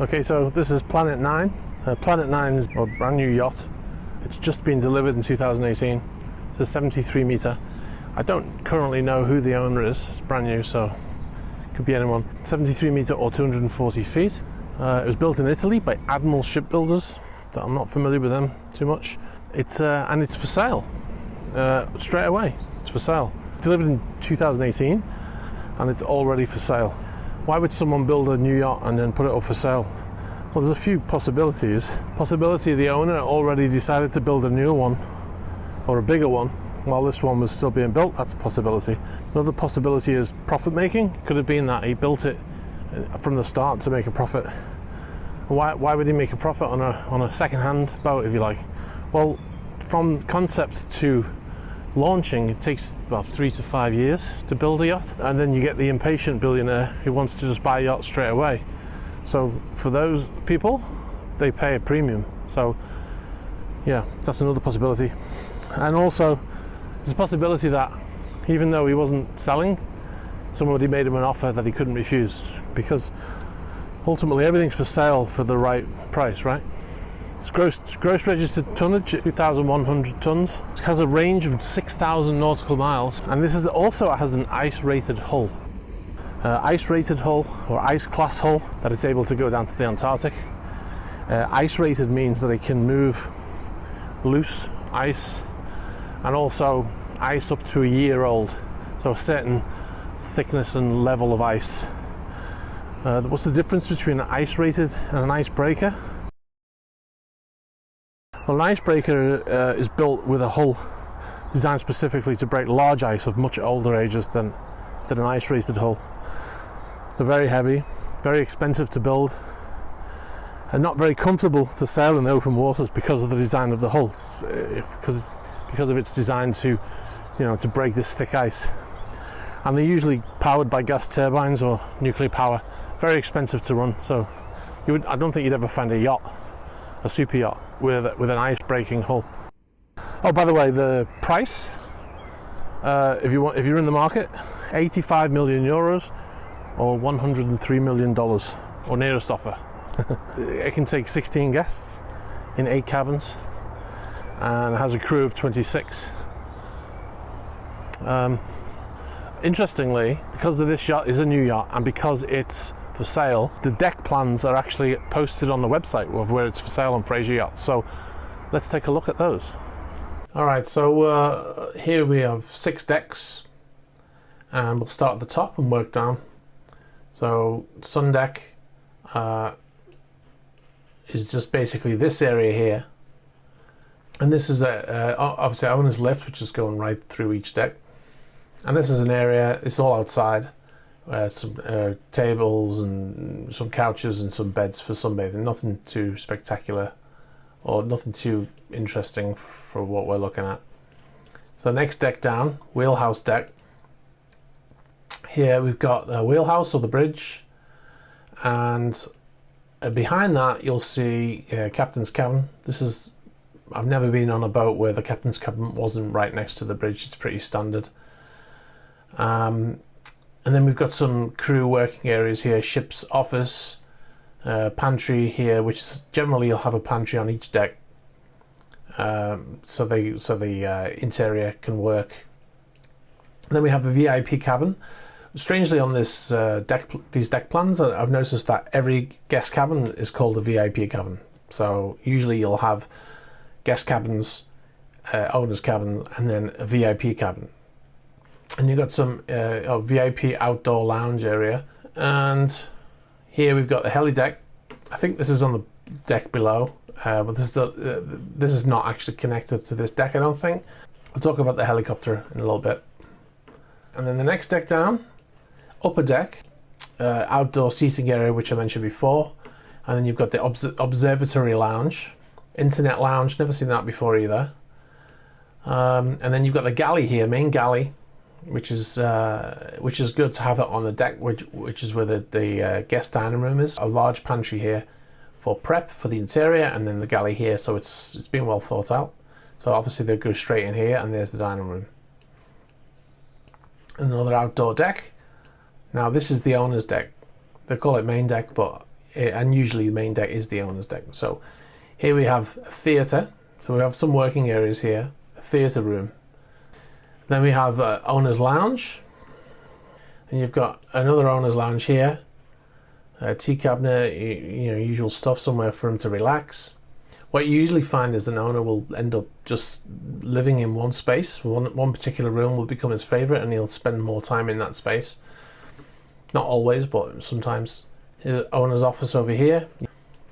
Okay, so this is Planet 9. Planet 9 is a brand new yacht. It's just been delivered in 2018. It's a 73 metre. I don't currently know who the owner is. It's brand new, so it could be anyone. 73 metre or 240 feet. It was built in Italy by Admiral Shipbuilders. I'm not familiar with them too much. And it's for sale. Straight away, it's for sale. Delivered in 2018 and it's already for sale. Why would someone build a new yacht and then put it up for sale? Well, there's a few possibilities. Possibility the owner already decided to build a newer one or a bigger one while this one was still being built. That's a possibility. Another possibility is profit making. Could have been that he built it from the start to make a profit. Why would he make a profit on a second-hand boat, if you like? Well, from concept to launching, it takes about 3 to 5 years to build a yacht, and then you get the impatient billionaire who wants to just buy a yacht straight away. So for those people, they pay a premium. So yeah, that's another possibility. And also there's a possibility that even though he wasn't selling, somebody made him an offer that he couldn't refuse, because ultimately everything's for sale for the right price, right? It's gross registered tonnage, 2,100 tons. It has a range of 6,000 nautical miles, and this is also has an ice-rated hull. Ice-rated hull, or ice-class hull, that it's able to go down to the Antarctic. Ice-rated means that it can move loose ice, and also ice up to a year old, so a certain thickness and level of ice. What's the difference between an ice-rated and an icebreaker? Well, an icebreaker is built with a hull designed specifically to break large ice of much older ages than an ice-rated hull. They're very heavy, very expensive to build, and not very comfortable to sail in open waters because of the design of the hull, because of its design to, to break this thick ice. And they're usually powered by gas turbines or nuclear power. Very expensive to run, so I don't think you'd ever find a yacht, a super yacht, with an ice-breaking hull. Oh, by the way, the price, if you're in the market, 85 million euros or $103 million, or nearest offer. It can take 16 guests in 8 cabins and has a crew of 26. Interestingly, because this yacht is a new yacht and because it's for sale, the deck plans are actually posted on the website of where it's for sale on Fraser Yachts. So let's take a look at those. Alright, so here we have 6 decks, and we'll start at the top and work down. So sun deck is just basically this area here, and this is obviously owner's lift, which is going right through each deck. And this is an area, it's all outside, some tables and some couches and some beds for sunbathing. Nothing too spectacular or nothing too interesting for what we're looking at. So next deck down, Wheelhouse Deck. Here we've got the wheelhouse or the bridge, and behind that you'll see captain's cabin. I've never been on a boat where the captain's cabin wasn't right next to the bridge. It's pretty standard. And then we've got some crew working areas here, ship's office, pantry here, which generally you'll have a pantry on each deck, so the interior can work. And then we have a VIP cabin. Strangely, on this these deck plans, I've noticed that every guest cabin is called a VIP cabin. So usually you'll have guest cabins, owner's cabin, and then a VIP cabin. And you've got some VIP outdoor lounge area. And here we've got the heli deck. I think this is on the deck below, but this is not actually connected to this deck, I don't think. I'll talk about the helicopter in a little bit. And then the next deck down, upper deck, outdoor seating area, which I mentioned before. And then you've got the observatory lounge, internet lounge, never seen that before either. And then you've got the galley here, main galley, which is good to have it on the deck, which is where the guest dining room is. A large pantry here for prep for the interior, and then the galley here, so it's been well thought out. So obviously they go straight in here, and there's the dining room. Another outdoor deck. Now this is the owner's deck. They call it main deck, but and usually the main deck is the owner's deck. So here we have a theatre, so we have some working areas here, a theatre room. Then we have owner's lounge, and you've got another owner's lounge here, a tea cabinet, you know, usual stuff, somewhere for him to relax. What you usually find is an owner will end up just living in one space. One particular room will become his favourite, and he'll spend more time in that space. Not always, but sometimes. His owner's office over here.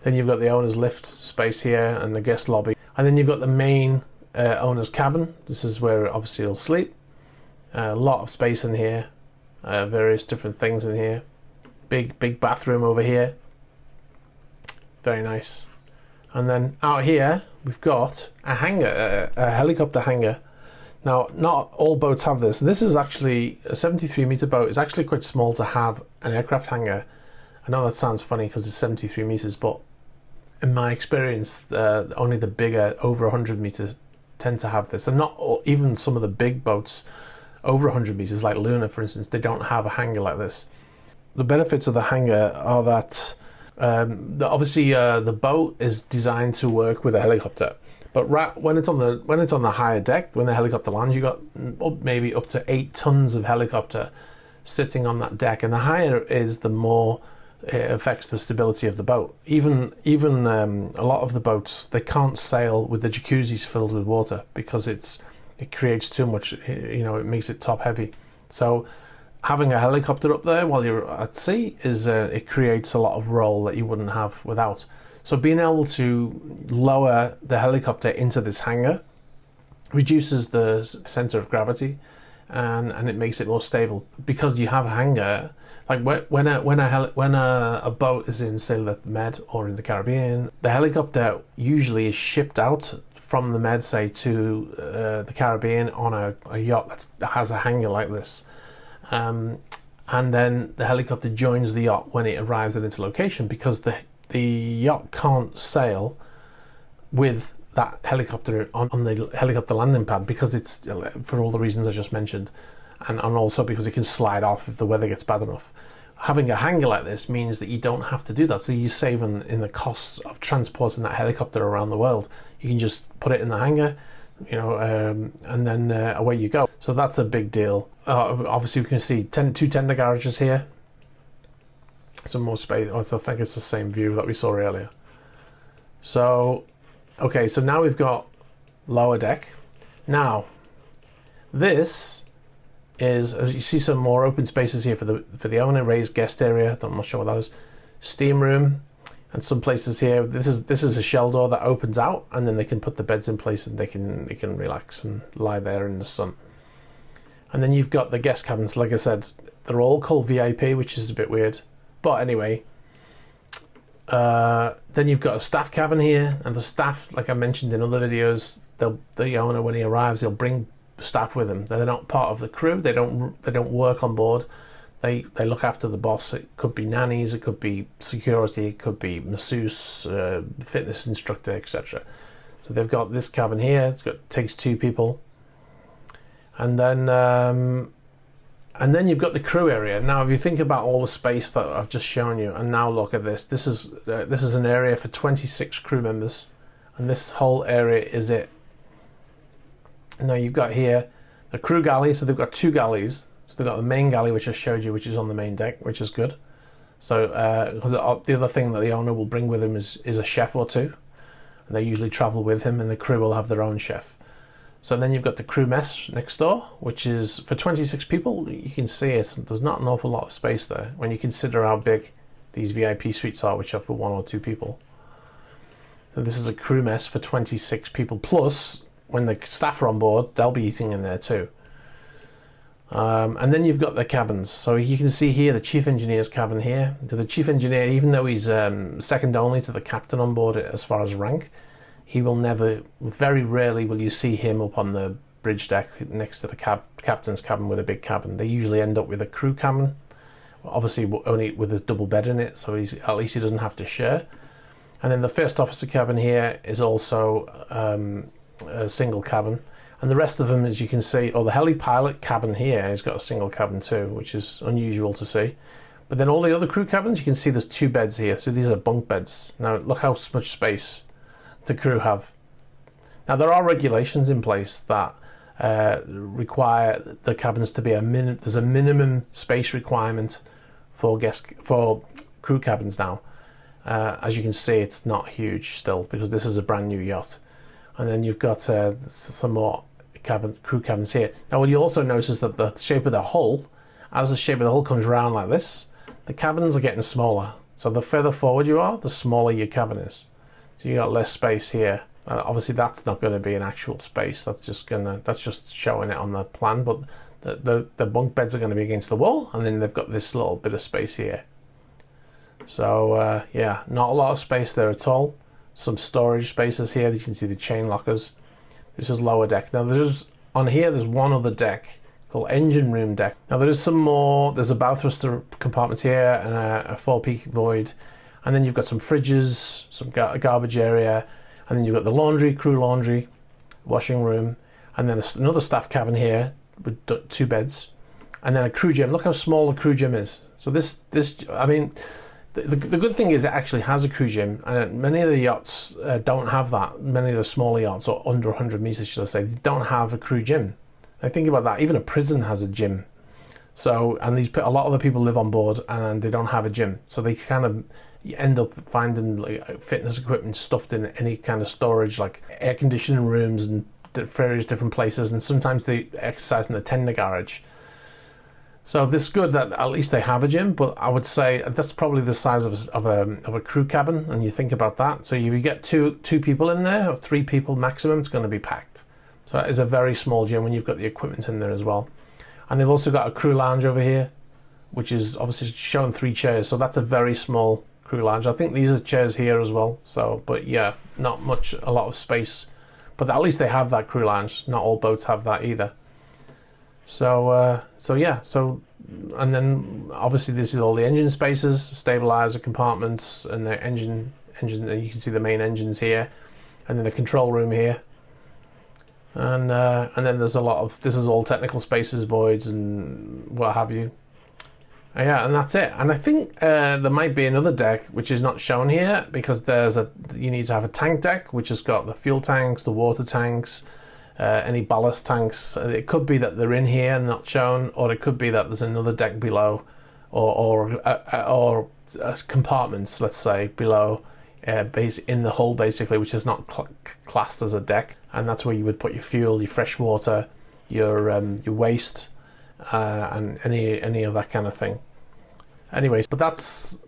Then you've got the owner's lift space here and the guest lobby. And then you've got the main owner's cabin. This is where obviously he'll sleep. A lot of space in here. Various different things in here. Big bathroom over here. Very nice. And then out here, we've got a hangar, a helicopter hangar. Now, not all boats have this. This is actually a 73-meter boat. It's actually quite small to have an aircraft hangar. I know that sounds funny because it's 73 meters, but in my experience, only the bigger, over 100 meters, tend to have this. And not even some of the big boats over 100 meters, like Luna, for instance, they don't have a hangar like this. The benefits of the hangar are that obviously the boat is designed to work with a helicopter, but when it's on the higher deck, when the helicopter lands, you got maybe up to 8 tons of helicopter sitting on that deck, and the higher it is, the more it affects the stability of the boat. Even a lot of the boats, they can't sail with the jacuzzis filled with water because it creates too much. You know, it makes it top heavy. So having a helicopter up there while you're at sea is it creates a lot of roll that you wouldn't have without. So being able to lower the helicopter into this hangar reduces the center of gravity, and it makes it more stable because you have a hangar. Like when a boat is in, say, the Med or in the Caribbean, the helicopter usually is shipped out from the Med, say, to the Caribbean on a yacht that has a hangar like this. And then the helicopter joins the yacht when it arrives at its location, because the yacht can't sail with that helicopter on the helicopter landing pad, because it's, for all the reasons I just mentioned, and also because it can slide off if the weather gets bad enough. Having a hangar like this means that you don't have to do that, so you save in the costs of transporting that helicopter around the world. You can just put it in the hangar, you know, and then away you go. So that's a big deal. Obviously we can see 2 tender garages here, some more space. I think it's the same view that we saw earlier. So okay, so now we've got lower deck. Now this is, as you see, some more open spaces here for the owner, raised guest area. I'm not sure what that is. Steam room, and some places here. This is a shell door that opens out, and then they can put the beds in place, and they can relax and lie there in the sun. And then you've got the guest cabins. Like I said, they're all called VIP, which is a bit weird, but anyway. Then you've got a staff cabin here, and the staff, like I mentioned in other videos, the owner, when he arrives, he'll bring staff with him. They're not part of the crew. They don't work on board. They look after the boss. It could be nannies, it could be security, it could be masseuse, fitness instructor, etc. So they've got this cabin here. Takes 2 people, and then you've got the crew area. Now, if you think about all the space that I've just shown you, and now look at this. This is an area for 26 crew members, and this whole area is it. Now you've got here the crew galley, so they've got 2 galleys. So they've got the main galley, which I showed you, which is on the main deck, which is good. So because the other thing that the owner will bring with him is a chef or 2, and they usually travel with him, and the crew will have their own chef. So then you've got the crew mess next door, which is for 26 people. You can see it. There's not an awful lot of space there when you consider how big these VIP suites are, which are for 1 or 2 people. So this is a crew mess for 26 people, plus when the staff are on board, they'll be eating in there too. And then you've got the cabins. So you can see here the chief engineer's cabin here. So the chief engineer, even though he's second only to the captain on board as far as rank, he will never, very rarely will you see him up on the bridge deck next to the captain's cabin with a big cabin. They usually end up with a crew cabin, obviously only with a double bed in it, so at least he doesn't have to share. And then the first officer cabin here is also a single cabin, and the rest of them, as you can see, or the heli pilot cabin here has got a single cabin too, which is unusual to see. But then all the other crew cabins, you can see there's 2 beds here. So these are bunk beds. Now look how much space the crew have. Now there are regulations in place that require the cabins to be there's a minimum space requirement for crew cabins now. As you can see, it's not huge still because this is a brand new yacht. And then you've got some more crew cabins here. Now what you also notice that the shape of the hull, as the shape of the hull comes around like this, the cabins are getting smaller. So the further forward you are, the smaller your cabin is. So you got less space here. Obviously that's not going to be an actual space. That's just showing it on the plan. But the bunk beds are going to be against the wall, and then they've got this little bit of space here. So yeah, not a lot of space there at all. Some storage spaces here. You can see the chain lockers. This is lower deck. Now there's one other deck called engine room deck. Now there is some more. There's a bow thruster compartment here and a forepeak void, and then you've got some fridges, some garbage area, and then you've got the laundry, crew laundry, washing room, and then another staff cabin here with 2 beds, and then a crew gym. Look how small the crew gym is. So this I mean, the good thing is it actually has a crew gym, and many of the yachts don't have that. Many of the smaller yachts, or under 100 meters, should I say, they don't have a crew gym. I think about that. Even a prison has a gym. So, and a lot of the people live on board and they don't have a gym. So they kind of end up finding like fitness equipment stuffed in any kind of storage, like air conditioning rooms and various different places. And sometimes they exercise in the tender garage. So this is good that at least they have a gym, but I would say that's probably the size of a crew cabin, and you think about that. So if you get two people in there, or 3 people maximum, it's going to be packed. So it is a very small gym when you've got the equipment in there as well. And they've also got a crew lounge over here, which is obviously showing 3 chairs. So that's a very small crew lounge. I think these are chairs here as well. So, but yeah, not a lot of space. But at least they have that crew lounge. Not all boats have that either. So yeah, and then obviously this is all the engine spaces, stabilizer compartments, and the engine. You can see the main engines here, and then the control room here, and then there's a lot of, this is all technical spaces, voids, and what have you. Yeah, and that's it. And I think there might be another deck which is not shown here because you need to have a tank deck which has got the fuel tanks, the water tanks. Any ballast tanks. It could be that they're in here and not shown, or it could be that there's another deck below, or compartments, let's say, below, in the hull basically, which is not classed as a deck, and that's where you would put your fuel, your fresh water, your waste, and any of that kind of thing. Anyways, but that's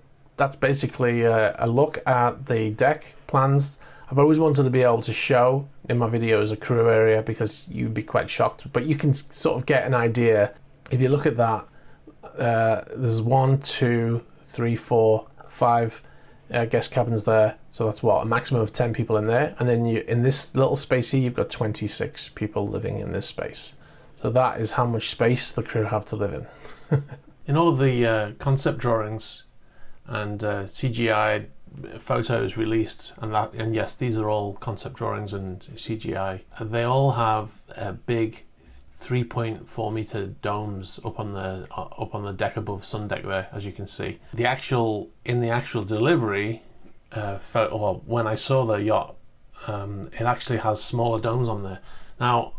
basically a look at the deck plans. I've always wanted to be able to show in my videos a crew area because you'd be quite shocked, but you can sort of get an idea. If you look at that, there's 1, 2, 3, 4, 5 guest cabins there. So that's what, a maximum of 10 people in there. And then in this little space here, you've got 26 people living in this space. So that is how much space the crew have to live in. In all of the concept drawings and CGI photos released, and yes, these are all concept drawings and CGI. They all have big 3.4 meter domes up on the deck above sun deck there, as you can see. In the actual delivery, or when I saw the yacht, it actually has smaller domes on there. Now,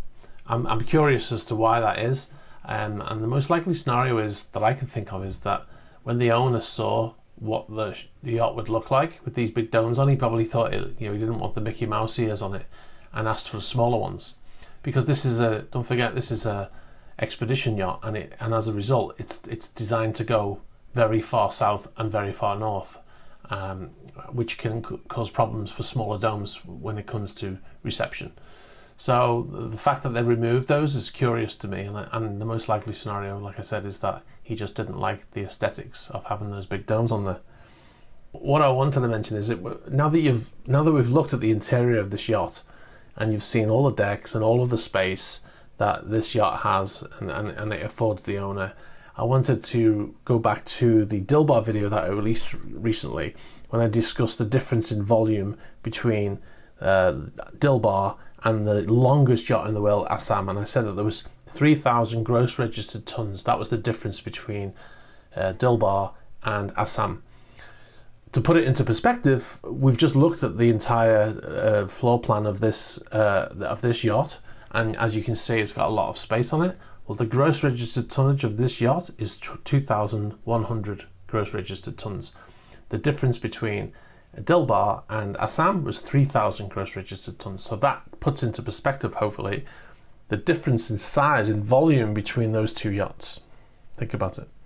I'm curious as to why that is, and the most likely scenario is that I can think of is that when the owner saw what the yacht would look like with these big domes on, he probably thought he didn't want the Mickey Mouse ears on it and asked for smaller ones, because don't forget this is a expedition yacht, and as a result it's designed to go very far south and very far north, which can cause problems for smaller domes when it comes to reception. So the fact that they removed those is curious to me, and the most likely scenario, like I said, is that he just didn't like the aesthetics of having those big domes on there. What I wanted to mention is that now that we've looked at the interior of this yacht, and you've seen all the decks and all of the space that this yacht has and it affords the owner, I wanted to go back to the Dilbar video that I released recently when I discussed the difference in volume between Dilbar and the longest yacht in the world, Assam, and I said that there was 3,000 gross registered tons. That was the difference between Dilbar and Assam. To put it into perspective, we've just looked at the entire floor plan of this yacht, and as you can see, it's got a lot of space on it. Well, the gross registered tonnage of this yacht is 2,100 gross registered tons. The difference between Dilbar and Assam was 3,000 gross registered tons. So that puts into perspective, hopefully, the difference in size, in volume between those two yachts. Think about it.